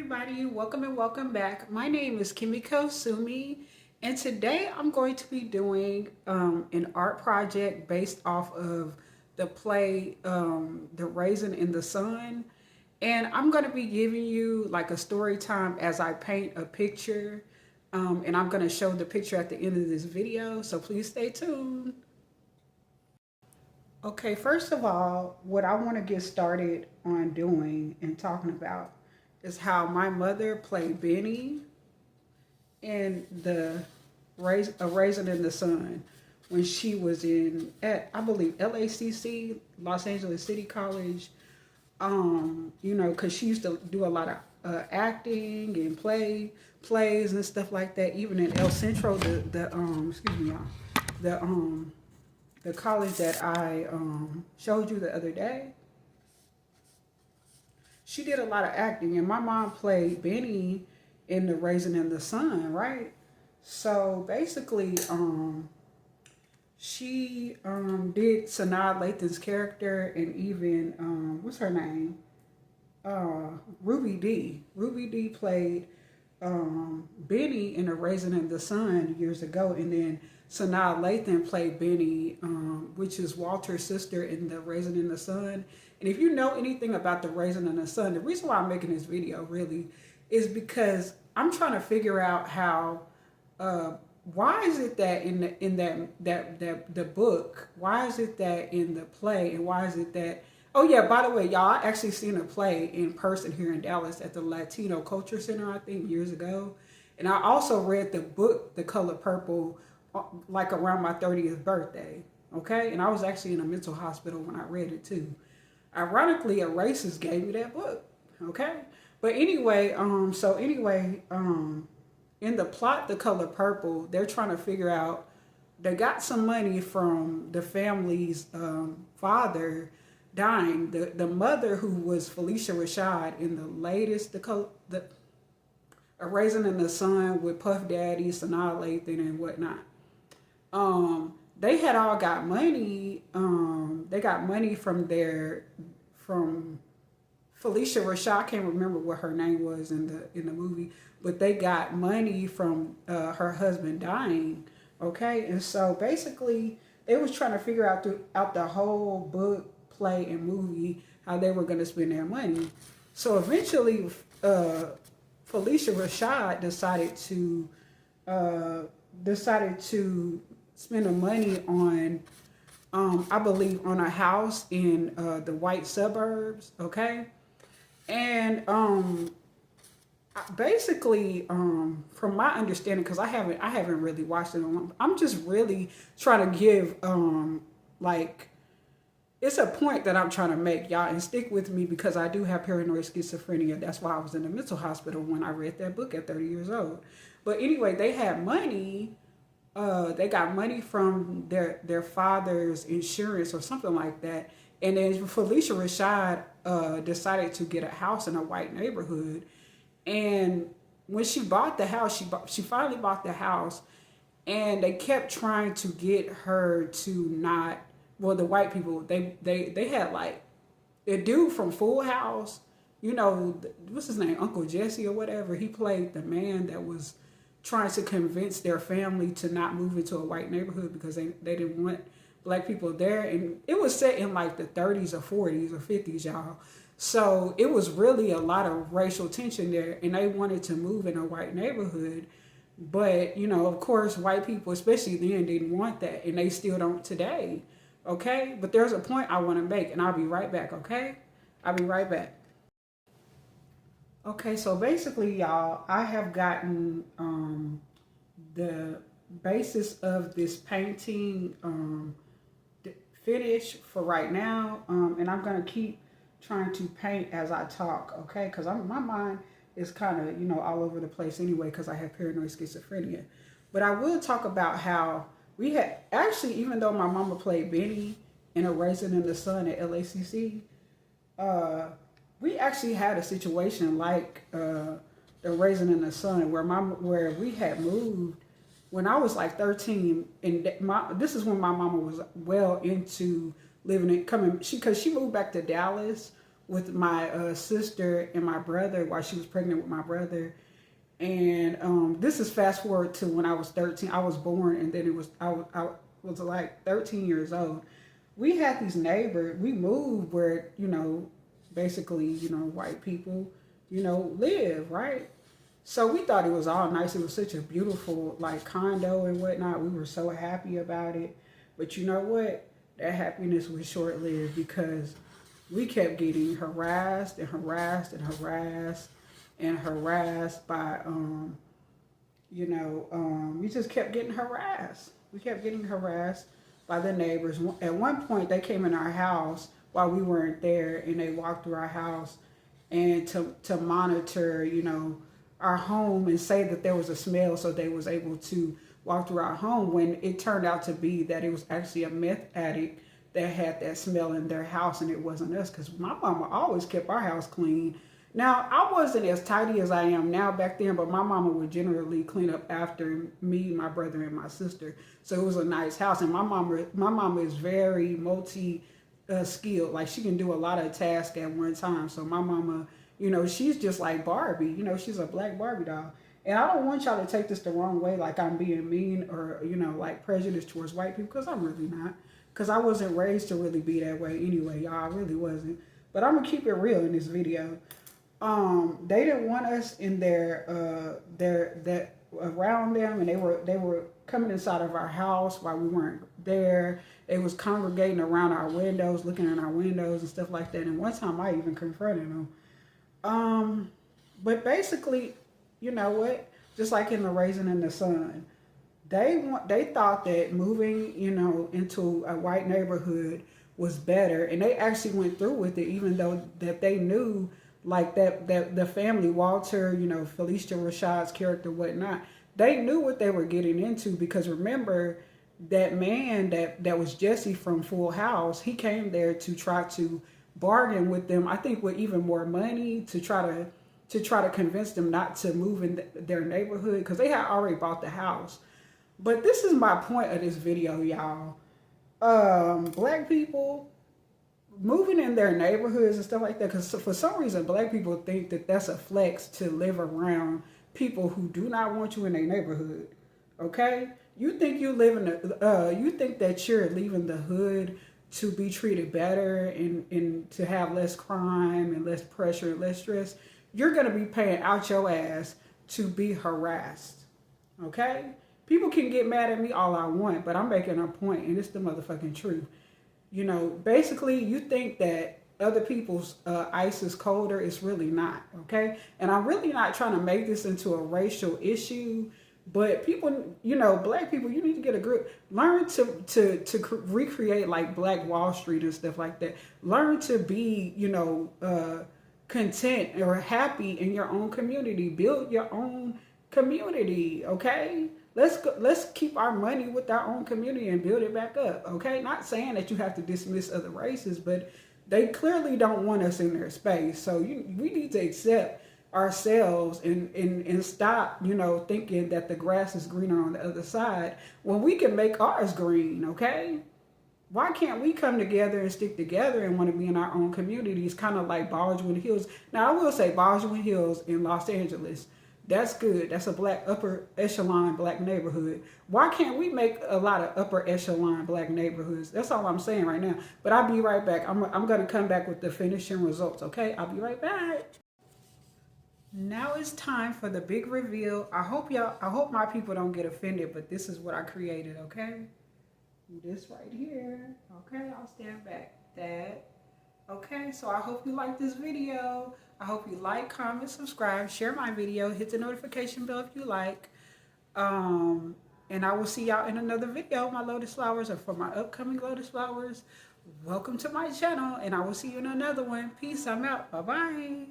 everybody, welcome and welcome back. My name is Kimiko Sumi, and today I'm going to be doing an art project based off of the play The Raisin in the Sun. And I'm going to be giving you like a story time as I paint a picture. And I'm going to show the picture at the end of this video, so please stay tuned. Okay, first of all, what I want to get started on doing and talking about is how my mother played Benny in A Raisin in the Sun when she was at, I believe, LACC, Los Angeles City College. Because she used to do a lot of acting and plays and stuff like that. Even in El Centro, excuse me, y'all, the college that I showed you the other day. She did a lot of acting, and my mom played Benny in The Raisin in the Sun, right? So basically, she did Sanaa Lathan's character, and even what's her name? Ruby D. Ruby D played Benny in A Raisin in the Sun years ago, and then Sanaa Lathan played Benny, which is Walter's sister in The Raisin in the Sun. And if you know anything about The Raisin in the Sun, the reason why I'm making this video really is because I'm trying to figure out how, why is it that in the book, why is it that in the play, and why is it that, oh yeah, by the way, y'all, I actually seen a play in person here in Dallas at the Latino Culture Center, I think, years ago. And I also read the book, The Color Purple, like around my 30th birthday, okay? And I was actually in a mental hospital when I read it too. Ironically, a racist gave me that book, okay? But anyway, in the plot, The Color Purple, they're trying to figure out, they got some money from the family's father dying. The mother, who was Felicia Rashad in the latest, A Raisin in the Sun with Puff Daddy, Sanaa Lathan, and whatnot. They had all got money. They got money from Felicia Rashad. I can't remember what her name was in the movie, but they got money from her husband dying. Okay, and so basically they was trying to figure out throughout the whole book, play, and movie how they were going to spend their money. So eventually, Felicia Rashad decided to spend the money on, I believe, on a house in the white suburbs, okay? And basically, from my understanding, because I haven't really watched it, I'm just really trying to give it's a point that I'm trying to make, y'all, and stick with me because I do have paranoid schizophrenia. That's why I was in the mental hospital when I read that book at 30 years old. But anyway, they had money. They got money from their father's insurance or something like that. And then Felicia Rashad decided to get a house in a white neighborhood. And when she bought the house, she finally bought the house, and they kept trying to get her to not. Well, the white people, they had like the dude from Full House, what's his name, Uncle Jesse or whatever. He played the man that was trying to convince their family to not move into a white neighborhood because they didn't want black people there. And it was set in like the 30s or 40s or 50s, y'all. So it was really a lot of racial tension there, and they wanted to move in a white neighborhood. But, of course, white people, especially then, didn't want that, and they still don't today. Okay, but there's a point I want to make, and I'll be right back, okay? I'll be right back. Okay, so basically, y'all, I have gotten the basis of this painting finished for right now, and I'm going to keep trying to paint as I talk, okay? Because my mind is kind of, all over the place anyway because I have paranoid schizophrenia. But I will talk about how we had, actually, even though my mama played Benny in A Raisin in the Sun at LACC, we actually had a situation like The Raisin in the Sun where we had moved when I was like 13, and this is when my mama was well into living in, because she moved back to Dallas with my sister and my brother while she was pregnant with my brother. And this is fast forward to when I was 13. I was born, and then I was like 13 years old. We had these neighbors. We moved where, basically, white people, live, right? So we thought it was all nice. It was such a beautiful like condo and whatnot. We were so happy about it. But you know what? That happiness was short lived because we kept getting harassed and harassed and harassed and harassed by we just kept getting harassed. We kept getting harassed by the neighbors. At one point they came in our house while we weren't there, and they walked through our house and to monitor, our home and say that there was a smell, so they was able to walk through our home, when it turned out to be that it was actually a meth addict that had that smell in their house, and it wasn't us, because my mama always kept our house clean. Now, I wasn't as tidy as I am now back then, but my mama would generally clean up after me, my brother, and my sister. So it was a nice house, and my mama is very skilled. Like, she can do a lot of tasks at one time. So my mama, she's just like Barbie. She's a black Barbie doll. And I don't want y'all to take this the wrong way, like I'm being mean or, like prejudiced towards white people, because I'm really not. Because I wasn't raised to really be that way anyway, y'all. I really wasn't. But I'm going to keep it real in this video. They didn't want us in their around them, and they were coming inside of our house while we weren't there. They was congregating around our windows, looking in our windows and stuff like that. And one time I even confronted them. But basically, you know what? Just like in the Raisin in the Sun, they thought that moving, into a white neighborhood was better, and they actually went through with it, even though that they knew, like that the family, Walter, Felicia Rashad's character, whatnot, they knew what they were getting into, because remember that man that was Jesse from Full House, he came there to try to bargain with them, I think with even more money, to try to convince them not to move in their neighborhood, because they had already bought the house. But this is my point of this video, y'all. Black people moving in their neighborhoods and stuff like that, because for some reason black people think that that's a flex to live around people who do not want you in their neighborhood. Okay, you think you live in you think that you're leaving the hood to be treated better and to have less crime and less pressure and less stress. You're going to be paying out your ass to be harassed. Okay, people can get mad at me all I want, but I'm making a point, and it's the motherfucking truth. Basically, you think that other people's ice is colder. It's really not, okay? And I'm really not trying to make this into a racial issue, but people, black people, you need to get a grip. Learn to recreate like Black Wall Street and stuff like that. Learn to be, content or happy in your own community. Build your own community, okay? Let's keep our money with our own community and build it back up, okay? Not saying that you have to dismiss other races, but they clearly don't want us in their space. So we need to accept ourselves and stop, thinking that the grass is greener on the other side when we can make ours green, okay? Why can't we come together and stick together and want to be in our own communities, kind of like Baldwin Hills? Now, I will say Baldwin Hills in Los Angeles, that's good. That's a upper echelon black neighborhood. Why can't we make a lot of upper echelon black neighborhoods? That's all I'm saying right now. But I'll be right back. I'm going to come back with the finishing results, okay? I'll be right back. Now it's time for the big reveal. I hope my people don't get offended, but this is what I created, okay? This right here. Okay, I'll stand back. That. Okay, so I hope you like this video. I hope you like, comment, subscribe, share my video, hit the notification bell if you like. And I will see y'all in another video. My lotus flowers are for my upcoming lotus flowers. Welcome to my channel, and I will see you in another one. Peace. I'm out. Bye-bye.